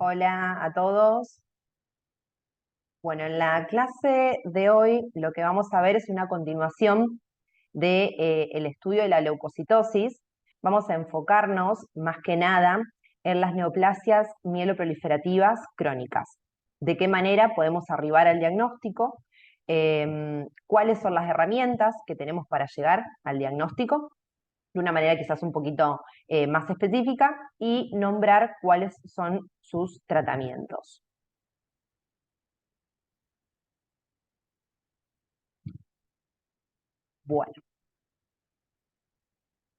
Hola a todos. Bueno, en la clase de hoy lo que vamos a ver es una continuación de, el estudio de la leucocitosis. Vamos a enfocarnos más que nada en las neoplasias mieloproliferativas crónicas. ¿De qué manera podemos arribar al diagnóstico? ¿Cuáles son las herramientas que tenemos para llegar al diagnóstico? De una manera quizás un poquito más específica y nombrar cuáles son sus tratamientos. Bueno,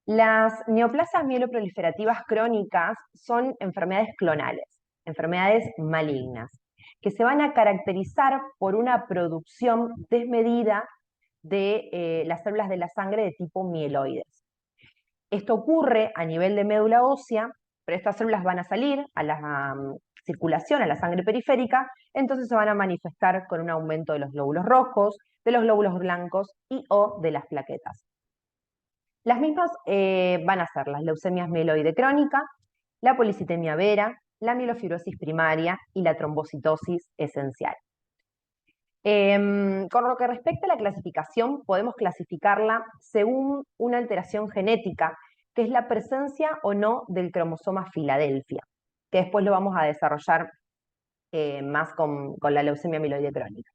las neoplasias mieloproliferativas crónicas son enfermedades clonales, enfermedades malignas, que se van a caracterizar por una producción desmedida de las células de la sangre de tipo mieloides. Esto ocurre a nivel de médula ósea, pero estas células van a salir a la circulación, a la sangre periférica, entonces se van a manifestar con un aumento de los glóbulos rojos, de los glóbulos blancos y o de las plaquetas. Las mismas van a ser las leucemias mieloide crónica, la policitemia vera, la mielofibrosis primaria y la trombocitosis esencial. Con lo que respecta a la clasificación, podemos clasificarla según una alteración genética, que es la presencia o no del cromosoma Filadelfia, que después lo vamos a desarrollar más con la leucemia mieloide crónica.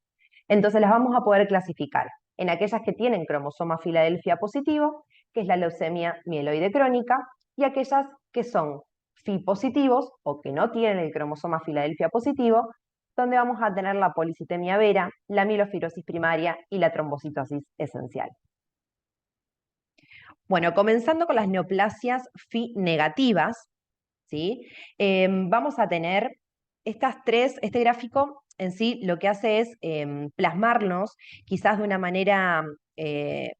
Entonces las vamos a poder clasificar en aquellas que tienen cromosoma Filadelfia positivo, que es la leucemia mieloide crónica, y aquellas que son Fi positivos o que no tienen el cromosoma Filadelfia positivo, donde vamos a tener la policitemia vera, la mielofibrosis primaria y la trombocitosis esencial. Bueno, comenzando con las neoplasias Fi negativas, ¿sí? Vamos a tener estas tres, este gráfico en sí lo que hace es plasmarnos quizás de una manera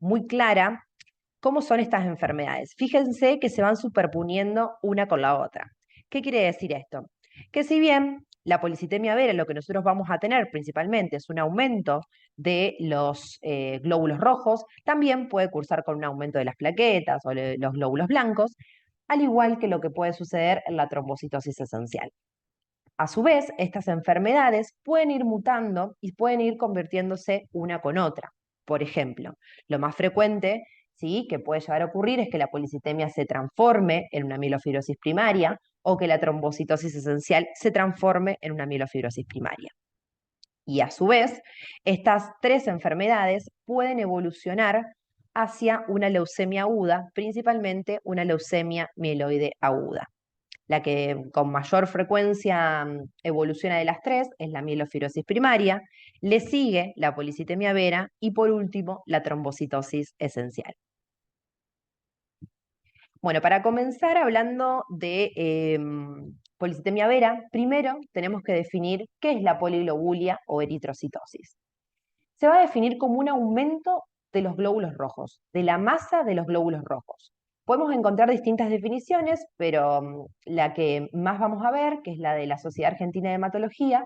muy clara cómo son estas enfermedades. Fíjense que se van superponiendo una con la otra. ¿Qué quiere decir esto? Que si bien la policitemia vera, lo que nosotros vamos a tener principalmente es un aumento de los glóbulos rojos, también puede cursar con un aumento de las plaquetas o los glóbulos blancos, al igual que lo que puede suceder en la trombocitosis esencial. A su vez, estas enfermedades pueden ir mutando y pueden ir convirtiéndose una con otra. Por ejemplo, lo más frecuente, ¿sí?, que puede llegar a ocurrir es que la policitemia se transforme en una mielofibrosis primaria o que la trombocitosis esencial se transforme en una mielofibrosis primaria. Y a su vez, estas tres enfermedades pueden evolucionar hacia una leucemia aguda, principalmente una leucemia mieloide aguda. La que con mayor frecuencia evoluciona de las tres es la mielofibrosis primaria, le sigue la policitemia vera y por último la trombocitosis esencial. Bueno, para comenzar hablando de policitemia vera, primero tenemos que definir qué es la poliglobulia o eritrocitosis. Se va a definir como un aumento de los glóbulos rojos, de la masa de los glóbulos rojos. Podemos encontrar distintas definiciones, pero la que más vamos a ver, que es la de la Sociedad Argentina de Hematología,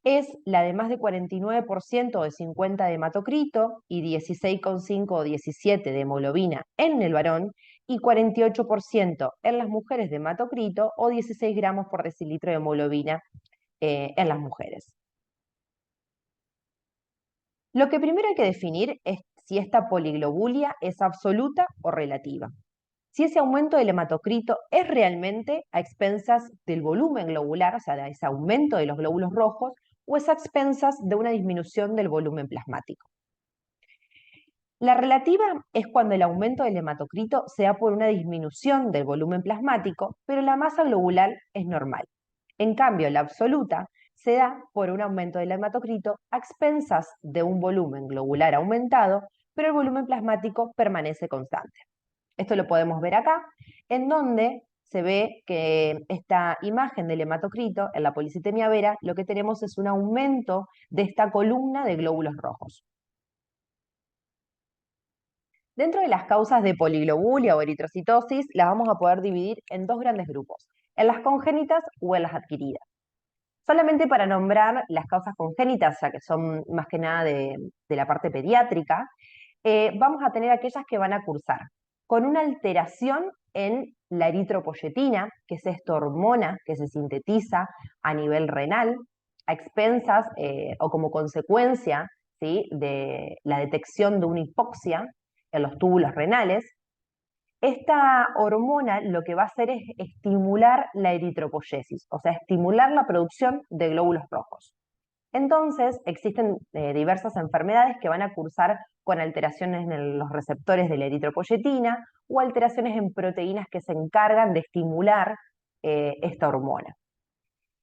es la de más de 49% de 50 de hematocrito y 16,5 o 17 de hemoglobina en el varón y 48% en las mujeres de hematocrito o 16 gramos por decilitro de hemoglobina en las mujeres. Lo que primero hay que definir es si esta poliglobulia es absoluta o relativa. Si ese aumento del hematocrito es realmente a expensas del volumen globular, o sea, de ese aumento de los glóbulos rojos, o es a expensas de una disminución del volumen plasmático. La relativa es cuando el aumento del hematocrito se da por una disminución del volumen plasmático, pero la masa globular es normal. En cambio, la absoluta se da por un aumento del hematocrito a expensas de un volumen globular aumentado, pero el volumen plasmático permanece constante. Esto lo podemos ver acá, en donde se ve que esta imagen del hematocrito, en la policitemia vera, lo que tenemos es un aumento de esta columna de glóbulos rojos. Dentro de las causas de poliglobulia o eritrocitosis, las vamos a poder dividir en dos grandes grupos, en las congénitas o en las adquiridas. Solamente para nombrar las causas congénitas, ya que son más que nada de la parte pediátrica, vamos a tener aquellas que van a cursar con una alteración en la eritropoyetina, que es esta hormona que se sintetiza a nivel renal, a expensas o como consecuencia, ¿sí?, de la detección de una hipoxia en los túbulos renales. Esta hormona lo que va a hacer es estimular la eritropoyesis, o sea, estimular la producción de glóbulos rojos. Entonces, existen diversas enfermedades que van a cursar con alteraciones en los receptores de la eritropoyetina o alteraciones en proteínas que se encargan de estimular esta hormona.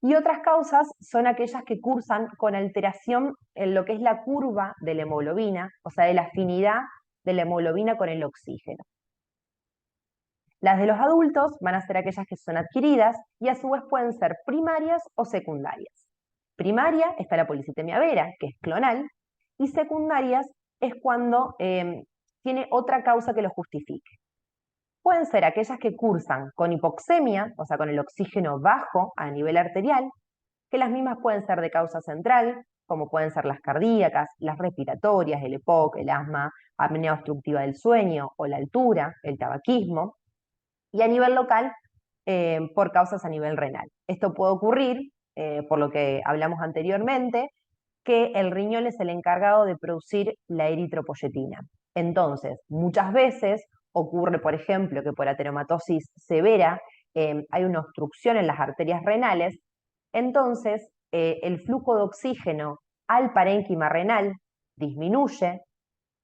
Y otras causas son aquellas que cursan con alteración en lo que es la curva de la hemoglobina, o sea, de la afinidad de la hemoglobina con el oxígeno. Las de los adultos van a ser aquellas que son adquiridas y a su vez pueden ser primarias o secundarias. Primaria está la policitemia vera, que es clonal, y secundarias es cuando tiene otra causa que lo justifique. Pueden ser aquellas que cursan con hipoxemia, o sea, con el oxígeno bajo a nivel arterial, que las mismas pueden ser de causa central, como pueden ser las cardíacas, las respiratorias, el EPOC, el asma, apnea obstructiva del sueño o la altura, el tabaquismo, y a nivel local, por causas a nivel renal. Esto puede ocurrir, por lo que hablamos anteriormente, que el riñón es el encargado de producir la eritropoyetina. Entonces, muchas veces ocurre, por ejemplo, que por ateromatosis severa hay una obstrucción en las arterias renales, entonces el flujo de oxígeno al parénquima renal disminuye,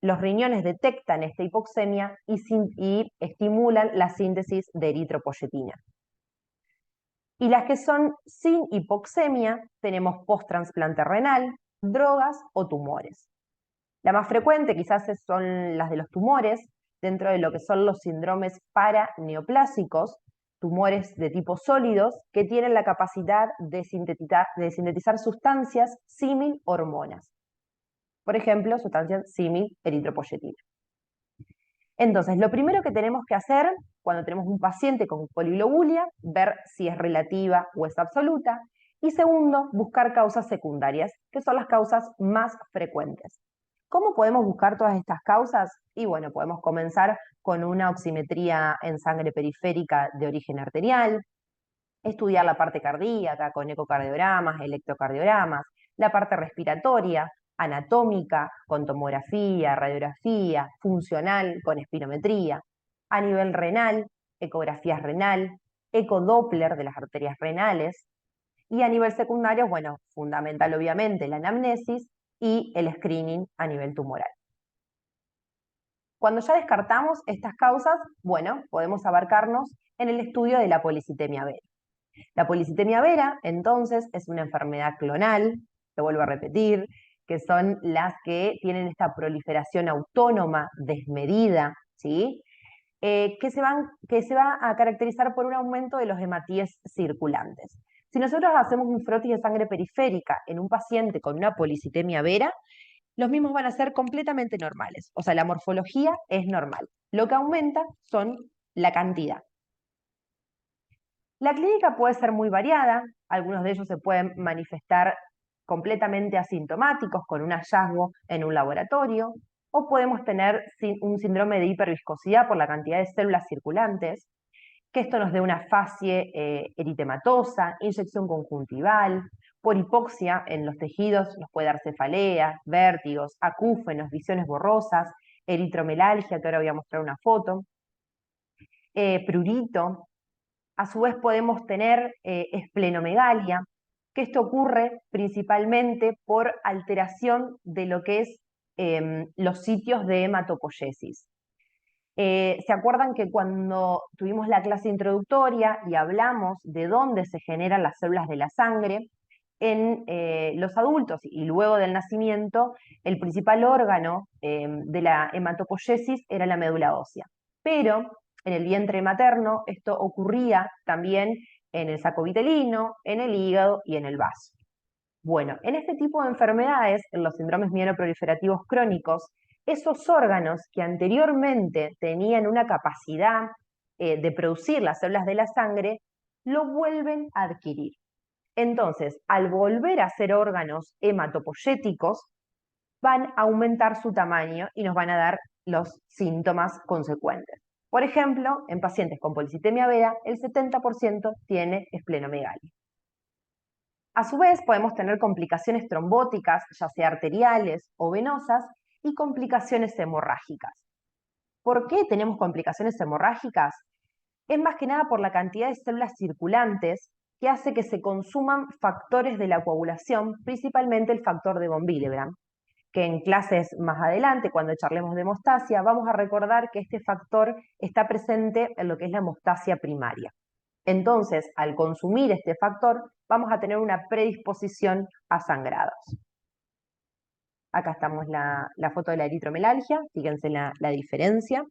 los riñones detectan esta hipoxemia y estimulan la síntesis de eritropoyetina. Y las que son sin hipoxemia, tenemos post-trasplante renal, drogas o tumores. La más frecuente quizás son las de los tumores, dentro de lo que son los síndromes paraneoplásicos, tumores de tipo sólidos que tienen la capacidad de sintetizar sustancias símil hormonas. Por ejemplo, sustancias símil eritropoyetina. Entonces, lo primero que tenemos que hacer cuando tenemos un paciente con poliglobulia, ver si es relativa o es absoluta. Y segundo, buscar causas secundarias, que son las causas más frecuentes. ¿Cómo podemos buscar todas estas causas? Y bueno, podemos comenzar con una oximetría en sangre periférica de origen arterial, estudiar la parte cardíaca con ecocardiogramas, electrocardiogramas, la parte respiratoria, anatómica, con tomografía, radiografía, funcional, con espirometría, a nivel renal, ecografía renal, ecodoppler de las arterias renales, y a nivel secundario, bueno, fundamental obviamente la anamnesis y el screening a nivel tumoral. Cuando ya descartamos estas causas, bueno, podemos abarcarnos en el estudio de la policitemia vera. La policitemia vera, entonces, es una enfermedad clonal, te vuelvo a repetir, que son las que tienen esta proliferación autónoma desmedida, ¿sí? Que se va a caracterizar por un aumento de los hematíes circulantes. Si nosotros hacemos un frotis de sangre periférica en un paciente con una policitemia vera, los mismos van a ser completamente normales, o sea, la morfología es normal. Lo que aumenta son la cantidad. La clínica puede ser muy variada, algunos de ellos se pueden manifestar completamente asintomáticos con un hallazgo en un laboratorio, o podemos tener un síndrome de hiperviscosidad por la cantidad de células circulantes, que esto nos dé una fascie eritematosa, inyección conjuntival, por hipoxia en los tejidos nos puede dar cefaleas, vértigos, acúfenos, visiones borrosas, eritromelalgia, que ahora voy a mostrar una foto, prurito. A su vez podemos tener esplenomegalia, que esto ocurre principalmente por alteración de lo que es los sitios de hematopoiesis. ¿Se acuerdan que cuando tuvimos la clase introductoria y hablamos de dónde se generan las células de la sangre? En los adultos y luego del nacimiento, el principal órgano de la hematopoiesis era la médula ósea. Pero en el vientre materno esto ocurría también en el saco vitelino, en el hígado y en el vaso. Bueno, en este tipo de enfermedades, en los síndromes mieloproliferativos crónicos, esos órganos que anteriormente tenían una capacidad de producir las células de la sangre, lo vuelven a adquirir. Entonces, al volver a ser órganos hematopoyéticos, van a aumentar su tamaño y nos van a dar los síntomas consecuentes. Por ejemplo, en pacientes con policitemia vera, el 70% tiene esplenomegalia. A su vez, podemos tener complicaciones trombóticas, ya sea arteriales o venosas, y complicaciones hemorrágicas. ¿Por qué tenemos complicaciones hemorrágicas? Es más que nada por la cantidad de células circulantes que hace que se consuman factores de la coagulación, principalmente el factor de von Willebrand, que en clases más adelante, cuando charlemos de hemostasia, vamos a recordar que este factor está presente en lo que es la hemostasia primaria. Entonces, al consumir este factor, vamos a tener una predisposición a sangrados. Acá estamos la foto de la eritromelalgia, fíjense la diferencia.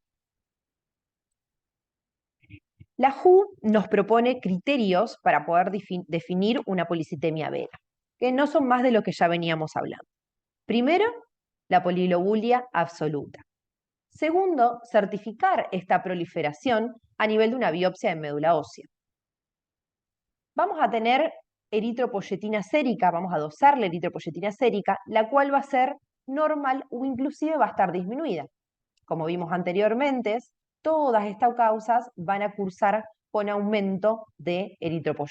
La WHO nos propone criterios para poder definir una policitemia vera, que no son más de lo que ya veníamos hablando. Primero, la poliglobulia absoluta. Segundo, certificar esta proliferación a nivel de una biopsia de médula ósea. Vamos a tener eritropoyetina sérica, vamos a dosar la eritropoyetina sérica, la cual va a ser normal o inclusive va a estar disminuida. Como vimos anteriormente, todas estas causas van a cursar con aumento de EPO.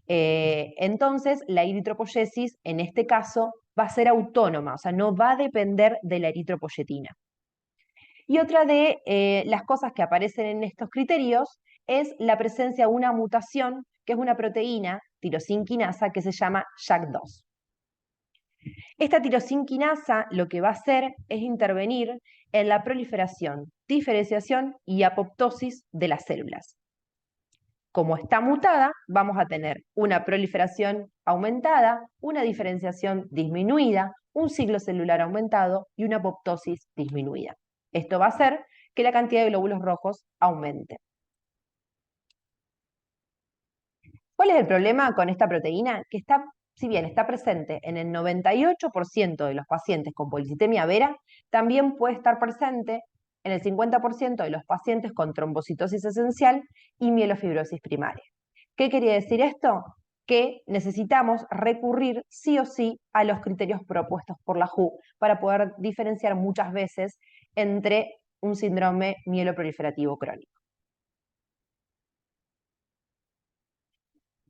Entonces, la eritropoyesis, en este caso, va a ser autónoma, o sea, no va a depender de la eritropoyetina. Y otra de las cosas que aparecen en estos criterios es la presencia de una mutación, que es una proteína, tirosinquinasa, que se llama JAK2. Esta tirosinquinasa lo que va a hacer es intervenir en la proliferación, diferenciación y apoptosis de las células. Como está mutada, vamos a tener una proliferación aumentada, una diferenciación disminuida, un ciclo celular aumentado y una apoptosis disminuida. Esto va a hacer que la cantidad de glóbulos rojos aumente. ¿Cuál es el problema con esta proteína? Que está, si bien está presente en el 98% de los pacientes con policitemia vera, también puede estar presente en el 50% de los pacientes con trombocitosis esencial y mielofibrosis primaria. ¿Qué quería decir esto? Que necesitamos recurrir sí o sí a los criterios propuestos por la WHO para poder diferenciar muchas veces entre un síndrome mieloproliferativo crónico.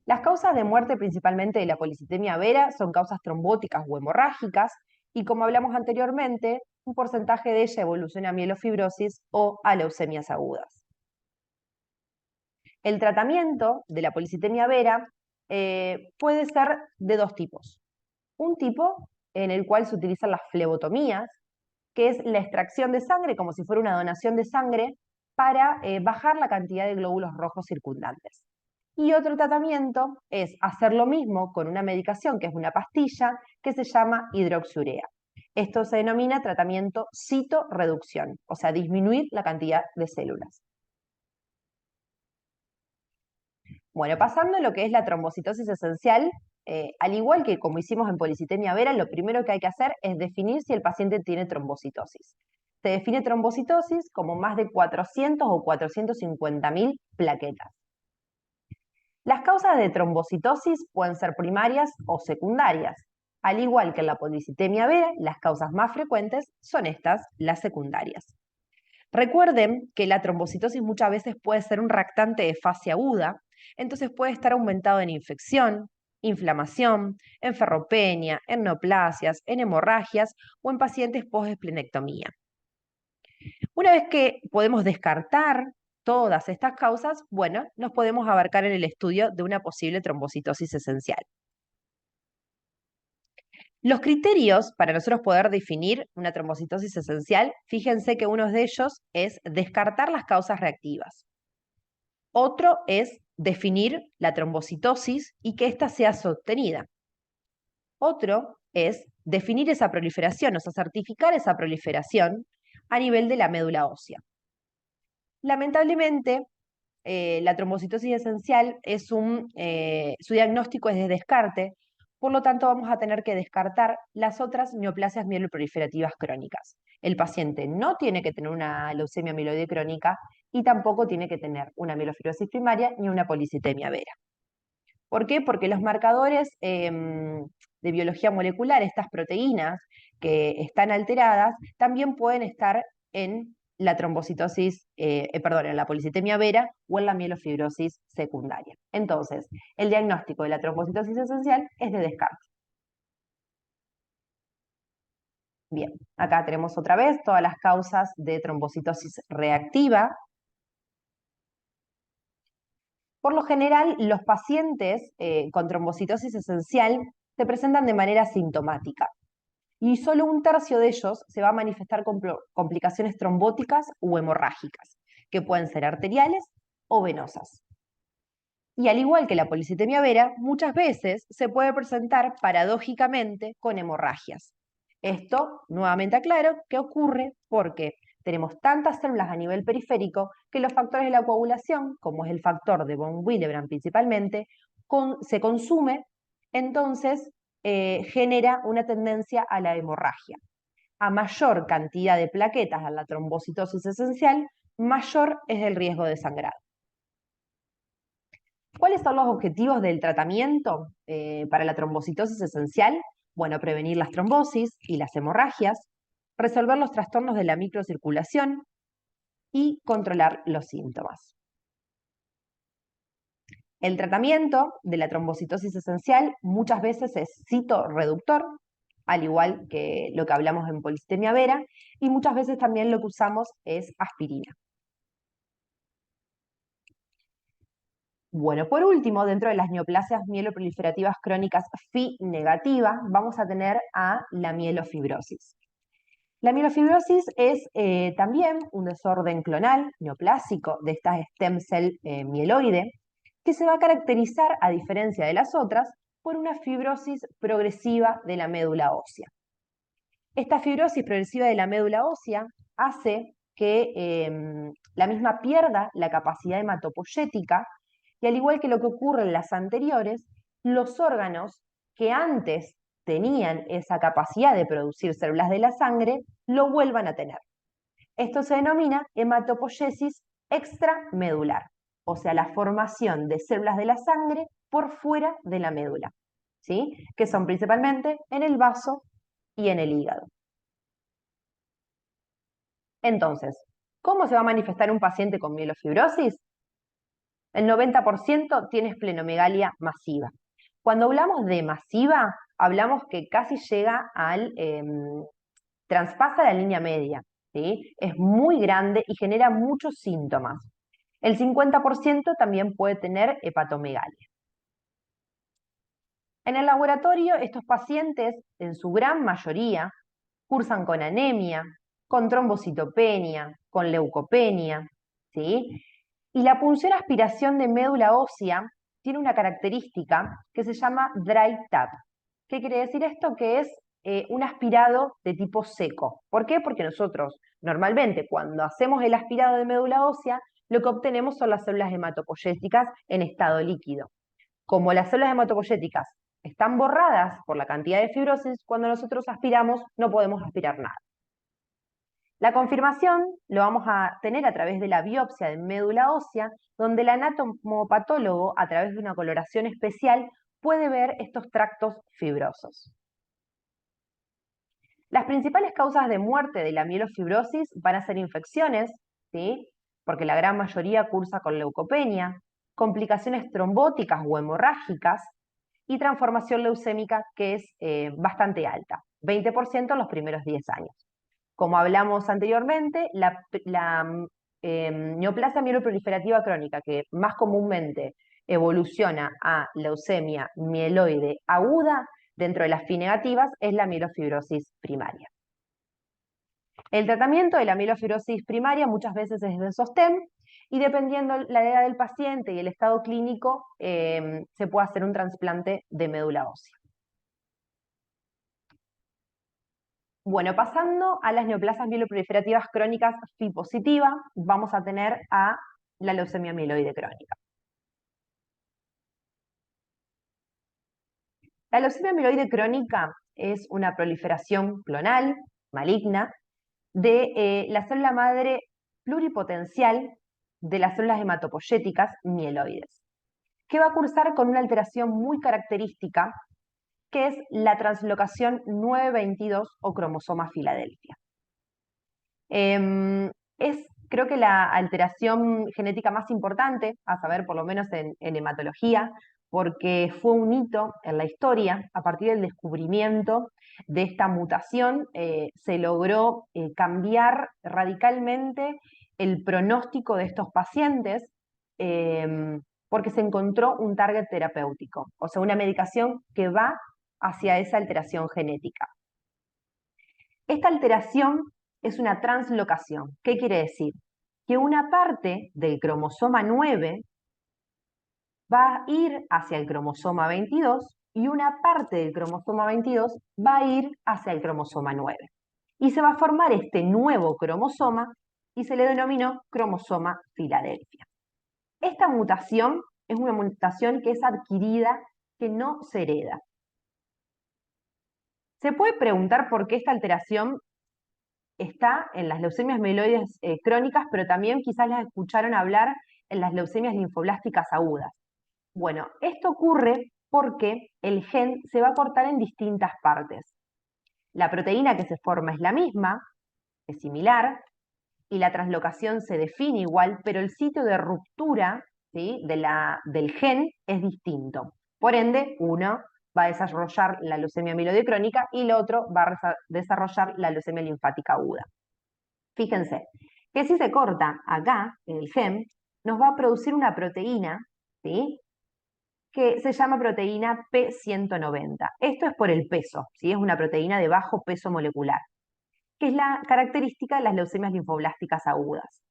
Las causas de muerte principalmente de la policitemia vera son causas trombóticas o hemorrágicas y, como hablamos anteriormente, un porcentaje de ella evoluciona a mielofibrosis o a leucemias agudas. El tratamiento de la policitemia vera puede ser de dos tipos. Un tipo en el cual se utilizan las flebotomías, que es la extracción de sangre como si fuera una donación de sangre para bajar la cantidad de glóbulos rojos circundantes. Y otro tratamiento es hacer lo mismo con una medicación, que es una pastilla, que se llama hidroxiurea. Esto se denomina tratamiento citorreducción, o sea, disminuir la cantidad de células. Bueno, pasando a lo que es la trombocitosis esencial, al igual que como hicimos en policitemia vera, lo primero que hay que hacer es definir si el paciente tiene trombocitosis. Se define trombocitosis como más de 400 o 450.000 plaquetas. Las causas de trombocitosis pueden ser primarias o secundarias. Al igual que en la policitemia vera, las causas más frecuentes son estas, las secundarias. Recuerden que la trombocitosis muchas veces puede ser un reactante de fase aguda, entonces puede estar aumentado en infección, inflamación, en ferropenia, en neoplasias, en hemorragias o en pacientes post-esplenectomía. Una vez que podemos descartar todas estas causas, bueno, nos podemos abarcar en el estudio de una posible trombocitosis esencial. Los criterios para nosotros poder definir una trombocitosis esencial, fíjense que uno de ellos es descartar las causas reactivas. Otro es definir la trombocitosis y que ésta sea sostenida. Otro es definir esa proliferación, o sea, certificar esa proliferación a nivel de la médula ósea. Lamentablemente, la trombocitosis esencial su diagnóstico es de descarte, por lo tanto vamos a tener que descartar las otras neoplasias mieloproliferativas crónicas. El paciente no tiene que tener una leucemia mieloide crónica y tampoco tiene que tener una mielofibrosis primaria ni una policitemia vera. ¿Por qué? Porque los marcadores de biología molecular, estas proteínas que están alteradas, también pueden estar en la trombocitosis, perdón, en la policitemia vera o en la mielofibrosis secundaria. Entonces, el diagnóstico de la trombocitosis esencial es de descarte. Bien, acá tenemos otra vez todas las causas de trombocitosis reactiva. Por lo general, los pacientes con trombocitosis esencial se presentan de manera sintomática y solo un tercio de ellos se va a manifestar con complicaciones trombóticas o hemorrágicas, que pueden ser arteriales o venosas. Y al igual que la policitemia vera, muchas veces se puede presentar paradójicamente con hemorragias. Esto, nuevamente aclaro, que ocurre porque tenemos tantas células a nivel periférico que los factores de la coagulación, como es el factor de von Willebrand principalmente, se consume, entonces genera una tendencia a la hemorragia. A mayor cantidad de plaquetas a la trombocitosis esencial, mayor es el riesgo de sangrado. ¿Cuáles son los objetivos del tratamiento para la trombocitosis esencial? Bueno, prevenir las trombosis y las hemorragias, resolver los trastornos de la microcirculación y controlar los síntomas. El tratamiento de la trombocitosis esencial muchas veces es citorreductor, al igual que lo que hablamos en policitemia vera, y muchas veces también lo que usamos es aspirina. Bueno, por último, dentro de las neoplasias mieloproliferativas crónicas Phi negativas, vamos a tener a la mielofibrosis. La mielofibrosis es también un desorden clonal neoplásico de esta stem cell mieloide, que se va a caracterizar, a diferencia de las otras, por una fibrosis progresiva de la médula ósea. Esta fibrosis progresiva de la médula ósea hace que la misma pierda la capacidad hematopoyética y al igual que lo que ocurre en las anteriores, los órganos que antes tenían esa capacidad de producir células de la sangre, lo vuelvan a tener. Esto se denomina hematopoiesis extramedular, o sea, la formación de células de la sangre por fuera de la médula, ¿sí? Que son principalmente en el vaso y en el hígado. Entonces, ¿cómo se va a manifestar un paciente con mielofibrosis? El 90% tiene esplenomegalia masiva. Cuando hablamos de masiva, hablamos que casi llega al, traspasa la línea media, ¿sí? Es muy grande y genera muchos síntomas. El 50% también puede tener hepatomegalia. En el laboratorio, estos pacientes, en su gran mayoría, cursan con anemia, con trombocitopenia, con leucopenia, ¿sí? Y la punción aspiración de médula ósea tiene una característica que se llama dry tap. ¿Qué quiere decir esto? Que es un aspirado de tipo seco. ¿Por qué? Porque nosotros normalmente cuando hacemos el aspirado de médula ósea, lo que obtenemos son las células hematopoyéticas en estado líquido. Como las células hematopoyéticas están borradas por la cantidad de fibrosis, cuando nosotros aspiramos no podemos aspirar nada. La confirmación lo vamos a tener a través de la biopsia de médula ósea, donde el anatomopatólogo, a través de una coloración especial, puede ver estos tractos fibrosos. Las principales causas de muerte de la mielofibrosis van a ser infecciones, ¿sí? Porque la gran mayoría cursa con leucopenia, complicaciones trombóticas o hemorrágicas y transformación leucémica que es bastante alta, 20% en los primeros 10 años. Como hablamos anteriormente, la neoplasia mieloproliferativa crónica, que más comúnmente evoluciona a leucemia mieloide aguda, dentro de las Phi negativas, es la mielofibrosis primaria. El tratamiento de la mielofibrosis primaria muchas veces es de sostén y dependiendo la edad del paciente y el estado clínico, se puede hacer un trasplante de médula ósea. Bueno, pasando a las neoplasias mieloproliferativas crónicas Phi positiva, vamos a tener a la leucemia mieloide crónica. La leucemia mieloide crónica es una proliferación clonal, maligna, de la célula madre pluripotencial de las células hematopoyéticas mieloides, que va a cursar con una alteración muy característica, que es la translocación 922 o cromosoma Filadelfia. Es, creo que la alteración genética más importante, a saber, por lo menos en hematología, porque fue un hito en la historia. A partir del descubrimiento de esta mutación, se logró cambiar radicalmente el pronóstico de estos pacientes, porque se encontró un target terapéutico, o sea, una medicación que va hacia esa alteración genética. Esta alteración es una translocación. ¿Qué quiere decir? Que una parte del cromosoma 9 va a ir hacia el cromosoma 22 y una parte del cromosoma 22 va a ir hacia el cromosoma 9. Y se va a formar este nuevo cromosoma y se le denominó cromosoma Filadelfia. Esta mutación es una mutación que es adquirida, que no se hereda. Se puede preguntar por qué esta alteración está en las leucemias mieloides crónicas, pero también quizás las escucharon hablar en las leucemias linfoblásticas agudas. Bueno, esto ocurre porque el gen se va a cortar en distintas partes. La proteína que se forma es la misma, es similar, y la translocación se define igual, pero el sitio de ruptura, ¿sí?, del gen es distinto. Por ende, uno va a desarrollar la leucemia mieloide crónica y el otro va a desarrollar la leucemia linfática aguda. Fíjense que si se corta acá, en el gen, nos va a producir una proteína, ¿sí?, que se llama proteína P190. Esto es por el peso, ¿sí? Es una proteína de bajo peso molecular, que es la característica de las leucemias linfoblásticas agudas.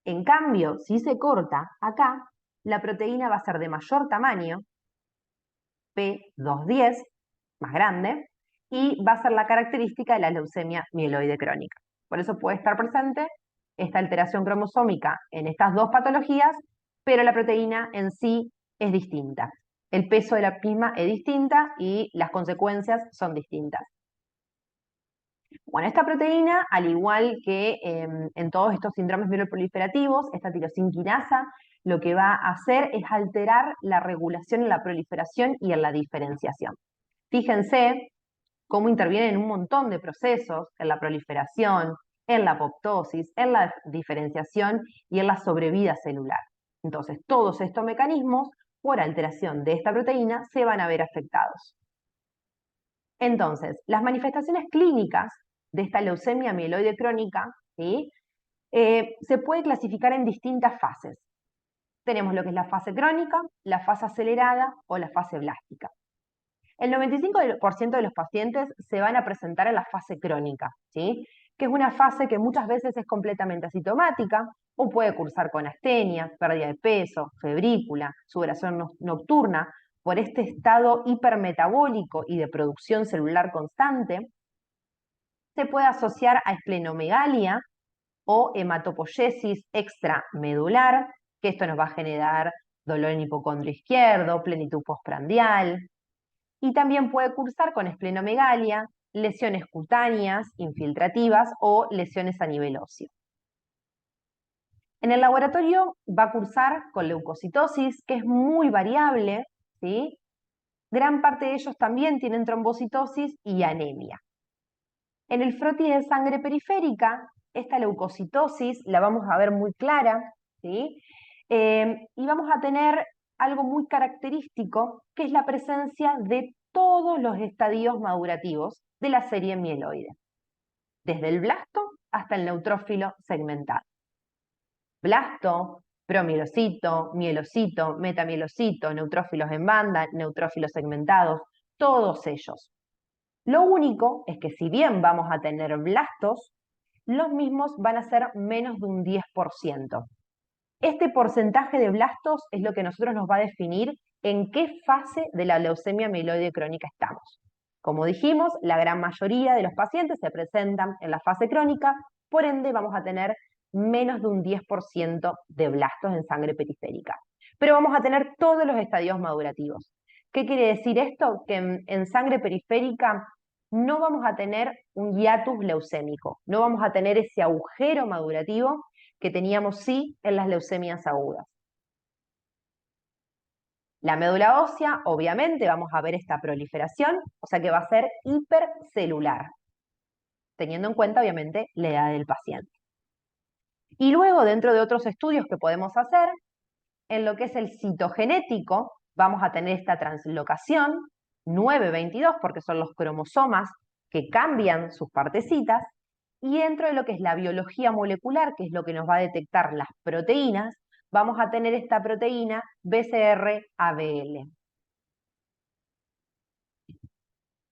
En cambio, si se corta acá, la proteína va a ser de mayor tamaño, P210, más grande, y va a ser la característica de la leucemia mieloide crónica. Por eso puede estar presente esta alteración cromosómica en estas dos patologías, pero la proteína en sí es distinta. El peso de la misma es distinta y las consecuencias son distintas. Bueno, esta proteína, al igual que en todos estos síndromes mieloproliferativos, esta tirosinquinasa lo que va a hacer es alterar la regulación en la proliferación y en la diferenciación. Fíjense cómo interviene en un montón de procesos, en la proliferación, en la apoptosis, en la diferenciación y en la sobrevida celular. Entonces, todos estos mecanismos, por alteración de esta proteína, se van a ver afectados. Entonces, las manifestaciones clínicas de esta leucemia mieloide crónica, ¿sí?, se puede clasificar en distintas fases. Tenemos lo que es la fase crónica, la fase acelerada o la fase blástica. El 95% de los pacientes se van a presentar en la fase crónica, ¿sí?, que es una fase que muchas veces es completamente asintomática o puede cursar con astenia, pérdida de peso, febrícula, sudoración nocturna, por este estado hipermetabólico y de producción celular constante. Se puede asociar a esplenomegalia o hematopoiesis extramedular, que esto nos va a generar dolor en hipocondrio izquierdo, plenitud postprandial. Y también puede cursar con esplenomegalia, lesiones cutáneas, infiltrativas o lesiones a nivel óseo. En el laboratorio va a cursar con leucocitosis, que es muy variable, ¿sí? Gran parte de ellos también tienen trombocitosis y anemia. En el frotis de sangre periférica, esta leucocitosis la vamos a ver muy clara, ¿sí? Y vamos a tener algo muy característico, que es la presencia de todos los estadios madurativos de la serie mieloide, desde el blasto hasta el neutrófilo segmentado. Blasto, promielocito, mielocito, metamielocito, neutrófilos en banda, neutrófilos segmentados, todos ellos. Lo único es que si bien vamos a tener blastos, los mismos van a ser menos de un 10%. Este porcentaje de blastos es lo que a nosotros nos va a definir en qué fase de la leucemia mieloide crónica estamos. Como dijimos, la gran mayoría de los pacientes se presentan en la fase crónica, por ende vamos a tener menos de un 10% de blastos en sangre periférica. Pero vamos a tener todos los estadios madurativos. ¿Qué quiere decir esto? Que en sangre periférica no vamos a tener un hiatus leucémico, no vamos a tener ese agujero madurativo que teníamos sí en las leucemias agudas. La médula ósea, obviamente, vamos a ver esta proliferación, o sea que va a ser hipercelular, teniendo en cuenta, obviamente, la edad del paciente. Y luego, dentro de otros estudios que podemos hacer, en lo que es el citogenético, vamos a tener esta translocación 922, porque son los cromosomas que cambian sus partecitas, y dentro de lo que es la biología molecular, que es lo que nos va a detectar las proteínas, vamos a tener esta proteína BCR-ABL.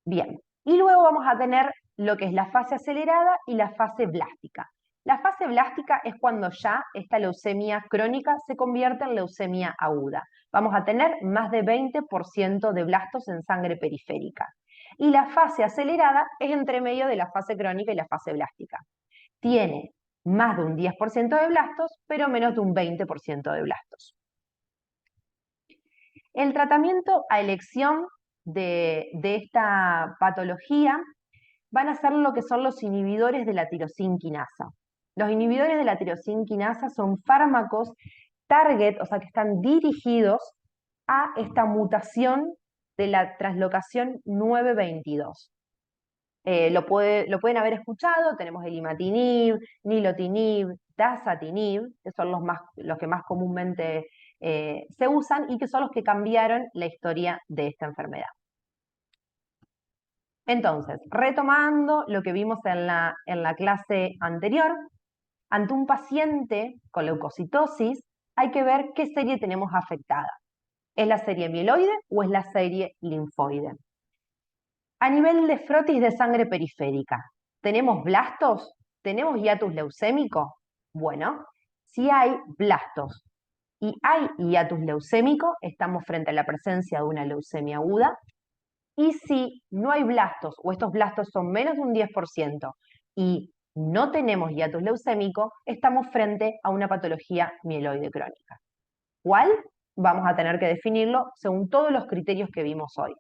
Bien, y luego vamos a tener lo que es la fase acelerada y la fase blástica. La fase blástica es cuando ya esta leucemia crónica se convierte en leucemia aguda. Vamos a tener más de 20% de blastos en sangre periférica. Y la fase acelerada es entre medio de la fase crónica y la fase blástica. Tiene más de un 10% de blastos, pero menos de un 20% de blastos. El tratamiento a elección de esta patología van a ser lo que son los inhibidores de la tirosina quinasa. Los inhibidores de la tirosina quinasa son fármacos target, o sea, que están dirigidos a esta mutación de la translocación 922. Lo pueden haber escuchado, tenemos el imatinib, nilotinib, dasatinib, que son los que más comúnmente se usan y que son los que cambiaron la historia de esta enfermedad. Entonces, retomando lo que vimos en la clase anterior, ante un paciente con leucocitosis hay que ver qué serie tenemos afectada. ¿Es la serie mieloide o es la serie linfoide? A nivel de frotis de sangre periférica, ¿tenemos blastos? ¿Tenemos hiatus leucémico? Bueno, si hay blastos y hay hiatus leucémico, estamos frente a la presencia de una leucemia aguda. Y si no hay blastos o estos blastos son menos de un 10% y no tenemos hiatus leucémico, estamos frente a una patología mieloide crónica. ¿Cuál? Vamos a tener que definirlo según todos los criterios que vimos hoy.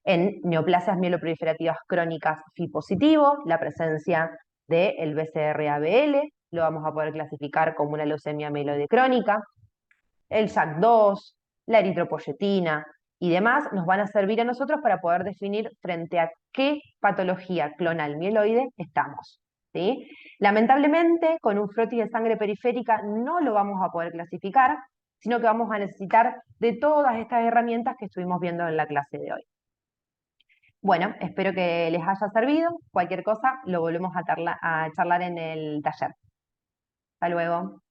En neoplasias mieloproliferativas crónicas Phi positivo, la presencia del BCR-ABL, lo vamos a poder clasificar como una leucemia mieloide crónica. El JAK2, la eritropoyetina y demás nos van a servir a nosotros para poder definir frente a qué patología clonal mieloide estamos. ¿Sí? Lamentablemente, con un frotis de sangre periférica no lo vamos a poder clasificar, sino que vamos a necesitar de todas estas herramientas que estuvimos viendo en la clase de hoy. Bueno, espero que les haya servido. Cualquier cosa lo volvemos a charlar en el taller. Hasta luego.